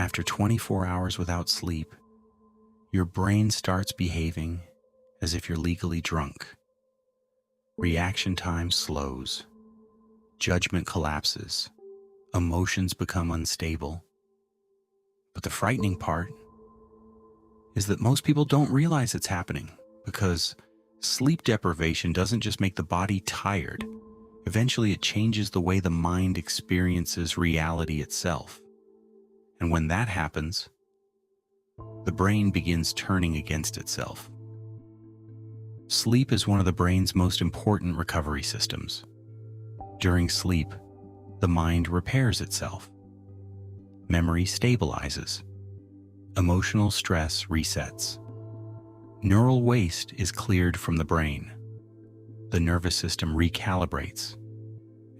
after 24 hours without sleep, your brain starts behaving as if you're legally drunk. Reaction time slows, judgment collapses, emotions become unstable. But the frightening part is that most people don't realize it's happening, because sleep deprivation doesn't just make the body tired. Eventually, it changes the way the mind experiences reality itself. And when that happens, the brain begins turning against itself. Sleep is one of the brain's most important recovery systems. During sleep, the mind repairs itself. Memory stabilizes. Emotional stress resets. Neural waste is cleared from the brain. The nervous system recalibrates,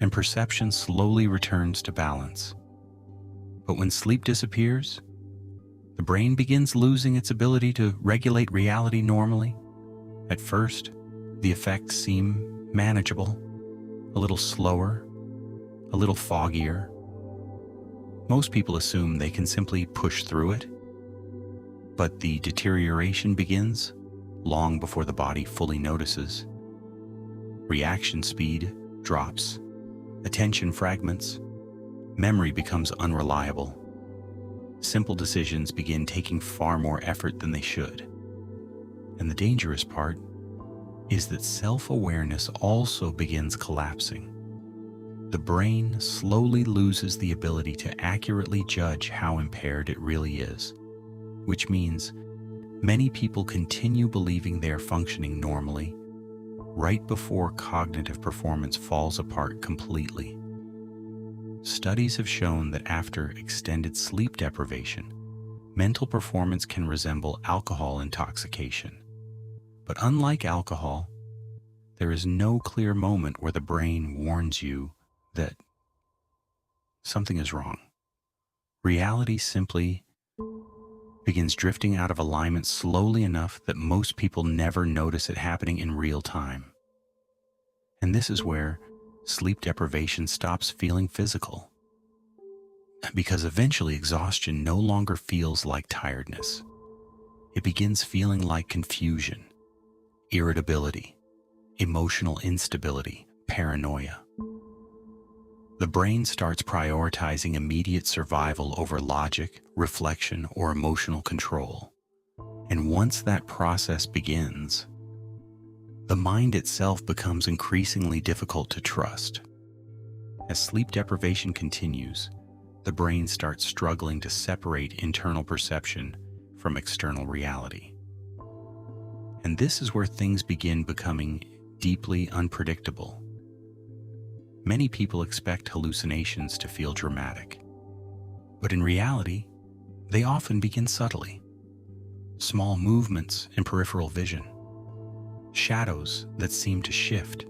and perception slowly returns to balance. But when sleep disappears, the brain begins losing its ability to regulate reality normally. At first, the effects seem manageable, a little slower, a little foggier. Most people assume they can simply push through it, but the deterioration begins long before the body fully notices. Reaction speed drops, attention fragments, memory becomes unreliable. Simple decisions begin taking far more effort than they should. And the dangerous part is that self-awareness also begins collapsing. The brain slowly loses the ability to accurately judge how impaired it really is, which means many people continue believing they are functioning normally right before cognitive performance falls apart completely. Studies have shown that after extended sleep deprivation, mental performance can resemble alcohol intoxication. But unlike alcohol, there is no clear moment where the brain warns you that something is wrong. Reality simply begins drifting out of alignment slowly enough that most people never notice it happening in real time. And this is where sleep deprivation stops feeling physical, because eventually exhaustion no longer feels like tiredness. It begins feeling like confusion, irritability, emotional instability, paranoia. The brain starts prioritizing immediate survival over logic, reflection, or emotional control. And once that process begins, the mind itself becomes increasingly difficult to trust. As sleep deprivation continues, the brain starts struggling to separate internal perception from external reality. And this is where things begin becoming deeply unpredictable. Many people expect hallucinations to feel dramatic, but in reality, they often begin subtly. Small movements in peripheral vision, shadows that seem to shift,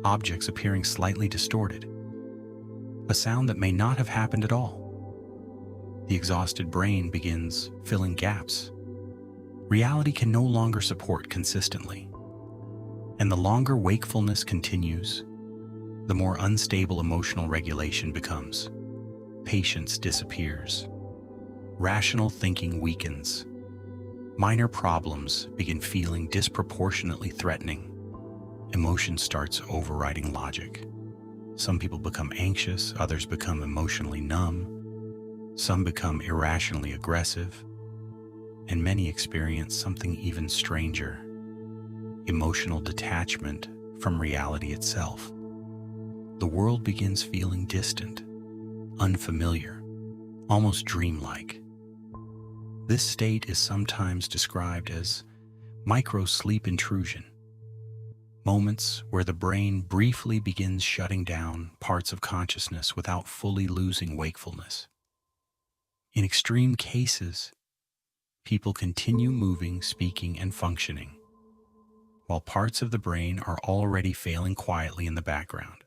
objects appearing slightly distorted, a sound that may not have happened at all. The exhausted brain begins filling gaps. Reality can no longer support consistently. And the longer wakefulness continues, the more unstable emotional regulation becomes. Patience disappears. Rational thinking weakens. Minor problems begin feeling disproportionately threatening. Emotion starts overriding logic. Some people become anxious, others become emotionally numb, some become irrationally aggressive, and many experience something even stranger: emotional detachment from reality itself. The world begins feeling distant, unfamiliar, almost dreamlike. This state is sometimes described as micro-sleep intrusion, moments where the brain briefly begins shutting down parts of consciousness without fully losing wakefulness. In extreme cases, people continue moving, speaking, and functioning, while parts of the brain are already failing quietly in the background,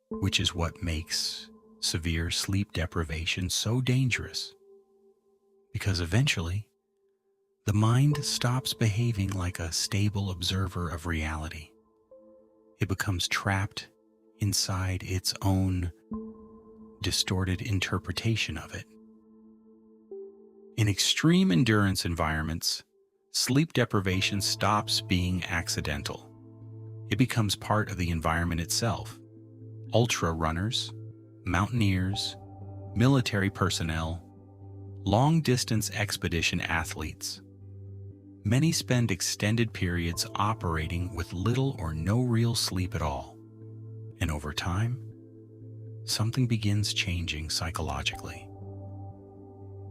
which is what makes severe sleep deprivation so dangerous. Because eventually, the mind stops behaving like a stable observer of reality. It becomes trapped inside its own distorted interpretation of it. In extreme endurance environments, sleep deprivation stops being accidental. It becomes part of the environment itself. Ultra runners, mountaineers, military personnel, long-distance expedition athletes. Many spend extended periods operating with little or no real sleep at all. And over time, something begins changing psychologically.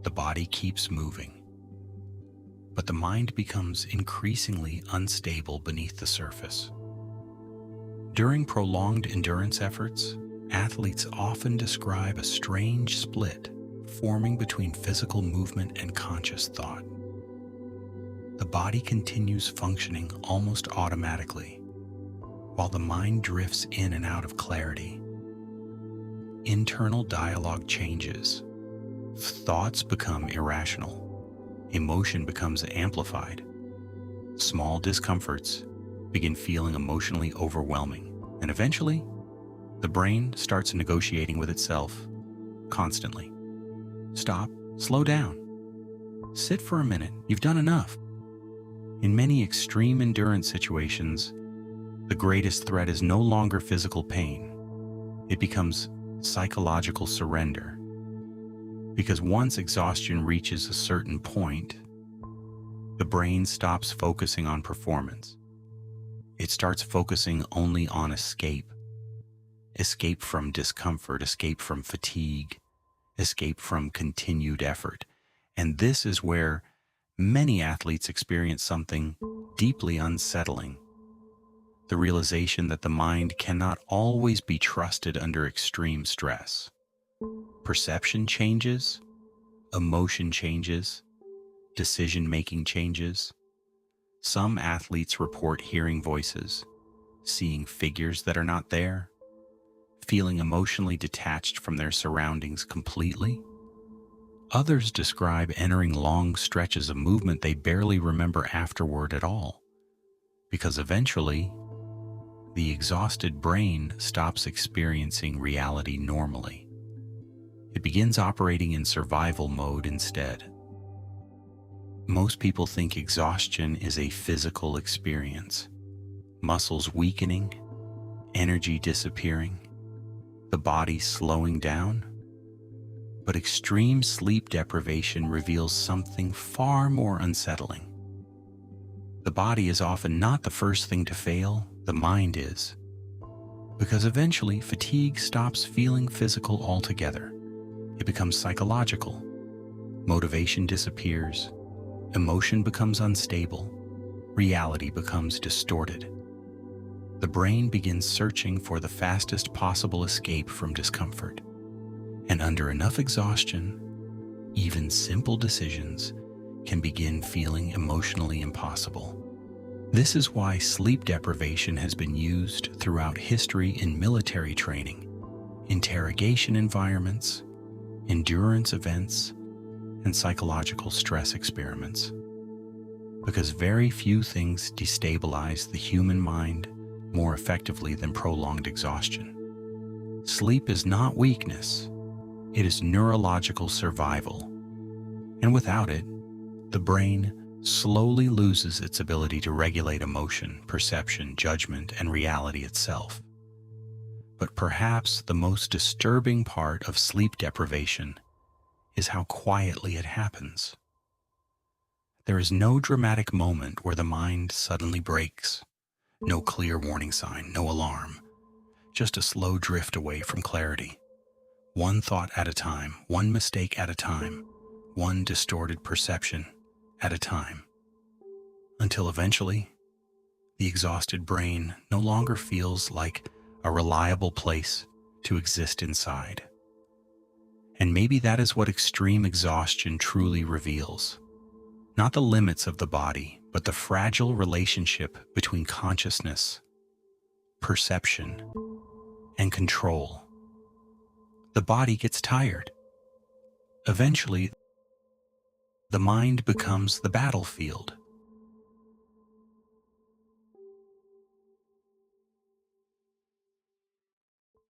The body keeps moving, but the mind becomes increasingly unstable beneath the surface. During prolonged endurance efforts, athletes often describe a strange split forming between physical movement and conscious thought. The body continues functioning almost automatically, while the mind drifts in and out of clarity. Internal dialogue changes. Thoughts become irrational. Emotion becomes amplified. Small discomforts begin feeling emotionally overwhelming, and eventually, the brain starts negotiating with itself constantly. Stop, slow down. Sit for a minute, you've done enough. In many extreme endurance situations, the greatest threat is no longer physical pain. It becomes psychological surrender. Because once exhaustion reaches a certain point, the brain stops focusing on performance. It starts focusing only on escape. Escape from discomfort, escape from fatigue, escape from continued effort. And this is where many athletes experience something deeply unsettling. The realization that the mind cannot always be trusted under extreme stress. Perception changes, emotion changes, decision-making changes. Some athletes report hearing voices, seeing figures that are not there, feeling emotionally detached from their surroundings completely. Others describe entering long stretches of movement they barely remember afterward at all, because eventually, the exhausted brain stops experiencing reality normally. It begins operating in survival mode instead. Most people think exhaustion is a physical experience. Muscles weakening, energy disappearing, the body slowing down. But extreme sleep deprivation reveals something far more unsettling. The body is often not the first thing to fail, the mind is. Because eventually fatigue stops feeling physical altogether. It becomes psychological. Motivation disappears. Emotion becomes unstable. Reality becomes distorted. The brain begins searching for the fastest possible escape from discomfort. And under enough exhaustion, even simple decisions can begin feeling emotionally impossible. This is why sleep deprivation has been used throughout history in military training, interrogation environments, endurance events, and psychological stress experiments. Because very few things destabilize the human mind more effectively than prolonged exhaustion. Sleep is not weakness, it is neurological survival. And without it, the brain slowly loses its ability to regulate emotion, perception, judgment, and reality itself. But perhaps the most disturbing part of sleep deprivation is how quietly it happens. There is no dramatic moment where the mind suddenly breaks. No clear warning sign, no alarm. Just a slow drift away from clarity. One thought at a time, one mistake at a time, one distorted perception at a time. Until eventually, the exhausted brain no longer feels like a reliable place to exist inside. And maybe that is what extreme exhaustion truly reveals. Not the limits of the body, but the fragile relationship between consciousness, perception, and control. The body gets tired. Eventually, the mind becomes the battlefield.